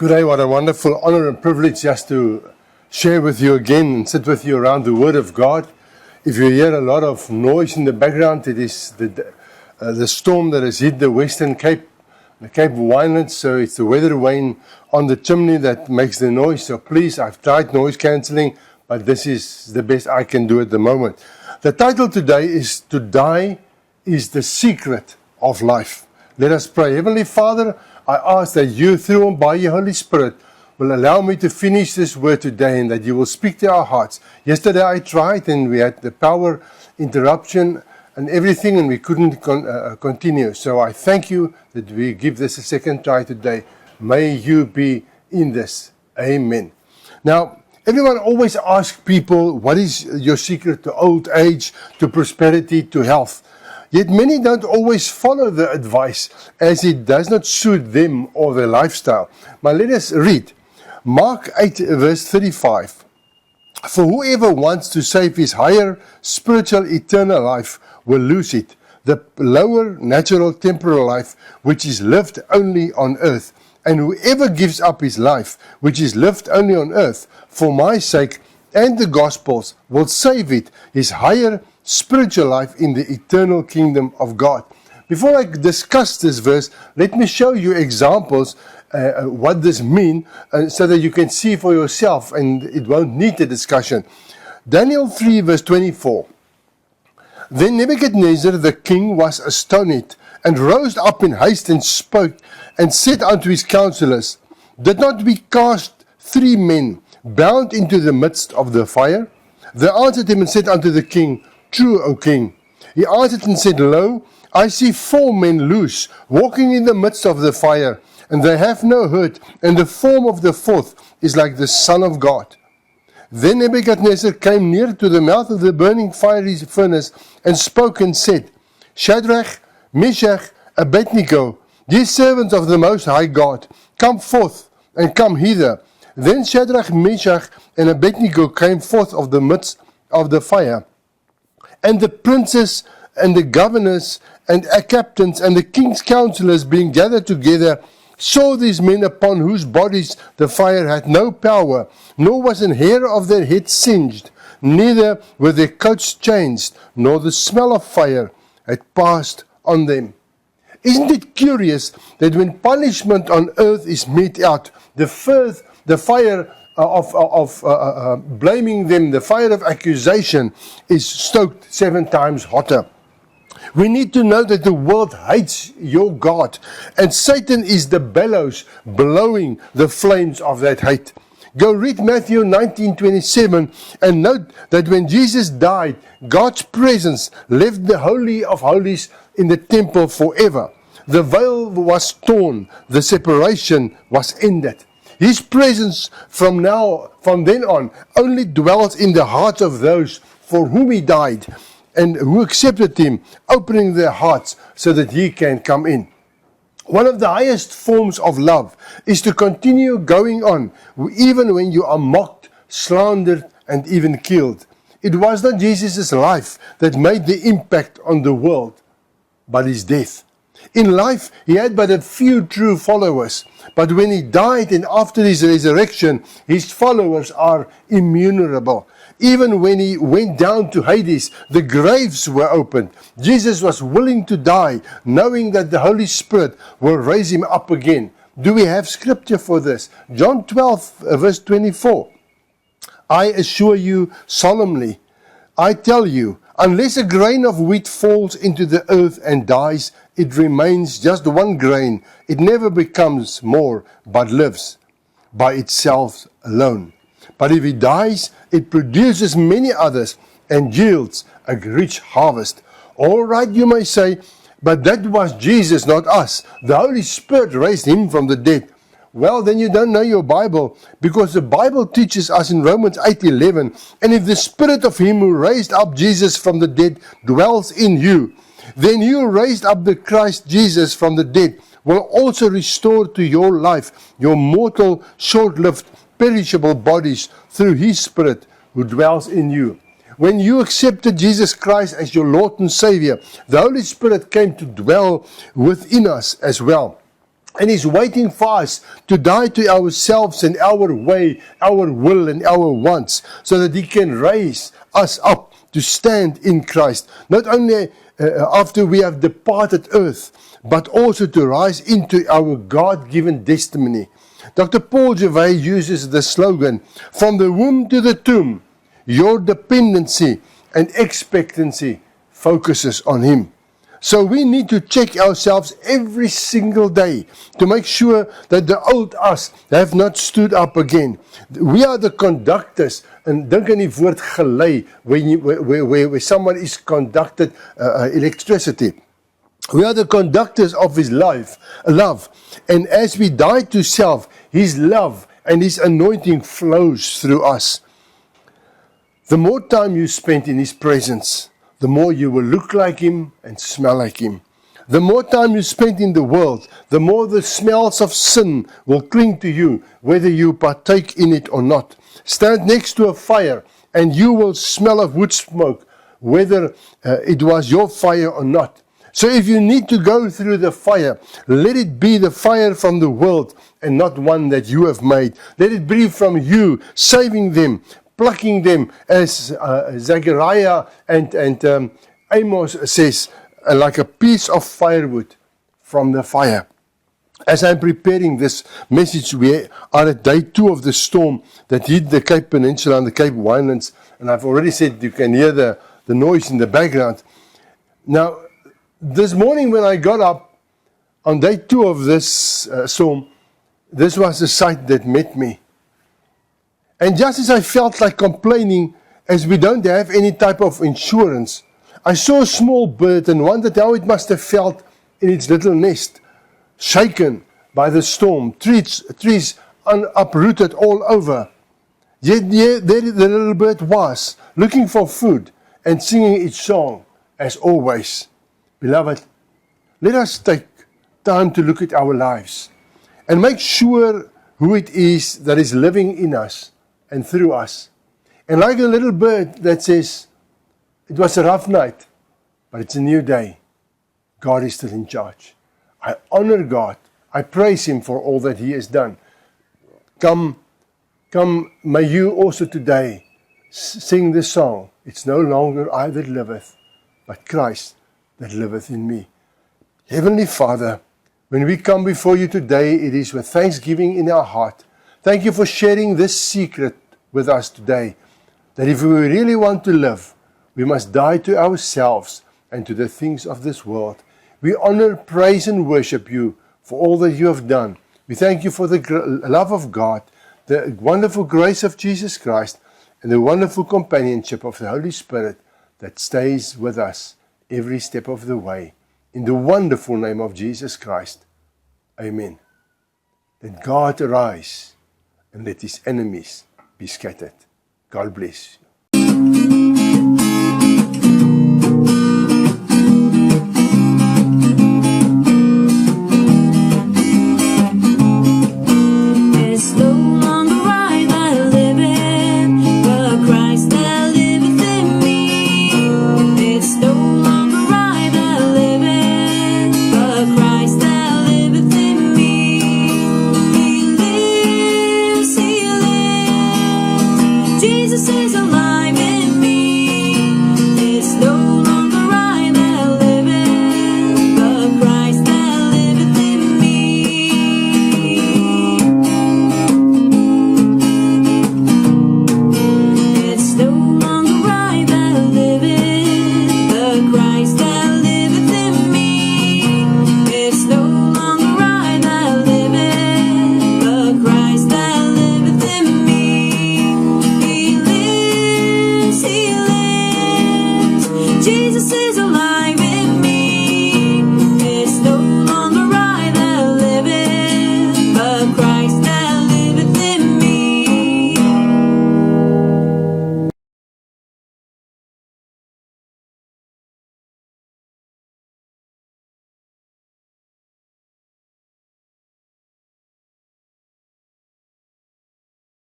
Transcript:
Good day, what a wonderful honor and privilege just to share with you again and sit with you around the Word of God. If you hear a lot of noise in the background, it is the storm that has hit the Western Cape, the Cape Winelands, so it's the weather vane on the chimney that makes the noise. So please, I've tried noise cancelling, but this is the best I can do at the moment. The title today is "To Die is the Secret of Life." Let us pray. Heavenly Father, I ask that you, through and by your Holy Spirit, will allow me to finish this word today and that you will speak to our hearts. Yesterday I tried and we had the power interruption and everything and we couldn't continue. So I thank you that we give this a second try today. May you be in this. Amen. Now, everyone always asks people, what is your secret to old age, to prosperity, to health? Yet many don't always follow the advice as it does not suit them or their lifestyle. But let us read Mark 8 verse 35. For whoever wants to save his higher spiritual eternal life will lose it. The lower natural temporal life which is lived only on earth. And whoever gives up his life which is lived only on earth for my sake and the gospel's will save it, his higher spiritual life in the eternal kingdom of God. Before I discuss this verse, let me show you examples what this means so that you can see for yourself and it won't need a discussion. Daniel 3 verse 24. Then Nebuchadnezzar the king was astonished and rose up in haste and spoke and said unto his counselors, Did not we cast 3 men bound into the midst of the fire? They answered him and said unto the king, True, O king. He answered and said, Lo, I see 4 men loose, walking in the midst of the fire, and they have no hurt, and the form of the 4th is like the Son of God. Then Nebuchadnezzar came near to the mouth of the burning fiery furnace, and spoke and said, Shadrach, Meshach, Abednego, ye servants of the Most High God, come forth, and come hither. Then Shadrach, Meshach, and Abednego came forth of the midst of the fire. And the princes and the governors and captains and the king's counselors being gathered together saw these men upon whose bodies the fire had no power, nor was an hair of their head singed, neither were their coats changed, nor the smell of fire had passed on them. Isn't it curious that when punishment on earth is meted out, the fire of blaming them, the fire of accusation is stoked 7 times hotter. We need to know that the world hates your God, and Satan is the bellows blowing the flames of that hate. Go read Matthew 19:27 and note that when Jesus died, God's presence left the Holy of Holies in the temple forever. The veil was torn, the separation was ended. His presence from then on, only dwells in the hearts of those for whom he died and who accepted him, opening their hearts so that he can come in. One of the highest forms of love is to continue going on, even when you are mocked, slandered, and even killed. It was not Jesus' life that made the impact on the world, but his death. In life, he had but a few true followers, but when he died and after his resurrection, his followers are immeasurable. Even when he went down to Hades, the graves were opened. Jesus was willing to die, knowing that the Holy Spirit will raise him up again. Do we have scripture for this? John 12, verse 24. I assure you solemnly, I tell you, unless a grain of wheat falls into the earth and dies, it remains just one grain. It never becomes more, but lives by itself alone. But if it dies, it produces many others and yields a rich harvest. All right, you may say, but that was Jesus, not us. The Holy Spirit raised him from the dead. Well, then you don't know your Bible, because the Bible teaches us in Romans 8:11, and if the Spirit of him who raised up Jesus from the dead dwells in you, then you raised up the Christ Jesus from the dead will also restore to your life your mortal, short-lived, perishable bodies through his Spirit who dwells in you. When you accepted Jesus Christ as your Lord and Savior, the Holy Spirit came to dwell within us as well. And He's waiting for us to die to ourselves and our way, our will and our wants, so that He can raise us up to stand in Christ. Not only after we have departed earth, but also to rise into our God-given destiny. Dr. Paul Gervais uses the slogan, "From the womb to the tomb, your dependency and expectancy focuses on Him." So we need to check ourselves every single day to make sure that the old us have not stood up again. We are the conductors, and dink aan die woord gelei, where someone is conducted electricity. We are the conductors of His love. And as we die to self, His love and His anointing flows through us. The more time you spend in His presence, the more you will look like Him and smell like Him. The more time you spend in the world, the more the smells of sin will cling to you, whether you partake in it or not. Stand next to a fire and you will smell of wood smoke, whether it was your fire or not. So if you need to go through the fire, let it be the fire from the world and not one that you have made. Let it be from you, saving them, plucking them, as Zechariah and Amos says, like a piece of firewood from the fire. As I'm preparing this message, we are at day 2 of the storm that hit the Cape Peninsula and the Cape Winelands, and I've already said you can hear the noise in the background. Now, this morning when I got up on day 2 of this storm, this was the sight that met me. And just as I felt like complaining, as we don't have any type of insurance, I saw a small bird and wondered how it must have felt in its little nest, shaken by the storm, trees uprooted all over. Yet there the little bird was, looking for food and singing its song, as always. Beloved, let us take time to look at our lives and make sure who it is that is living in us and through us. And like a little bird that says, it was a rough night, but it's a new day. God is still in charge. I honor God. I praise Him for all that He has done. Come, may you also today sing this song. It's no longer I that liveth, but Christ that liveth in me. Heavenly Father, when we come before you today, it is with thanksgiving in our heart. Thank you for sharing this secret with us today, that if we really want to live, we must die to ourselves and to the things of this world. We honor, praise, and worship you for all that you have done. We thank you for the love of God, the wonderful grace of Jesus Christ, and the wonderful companionship of the Holy Spirit that stays with us every step of the way. In the wonderful name of Jesus Christ. Amen. Let God arise and let His enemies be scattered. God bless you. Jesus is alive in me. It's no longer I that liveth, but Christ that liveth in me. It's no longer I that liveth, but Christ that liveth in me. It's no longer I that liveth, but Christ that liveth in me. Jesus is alive.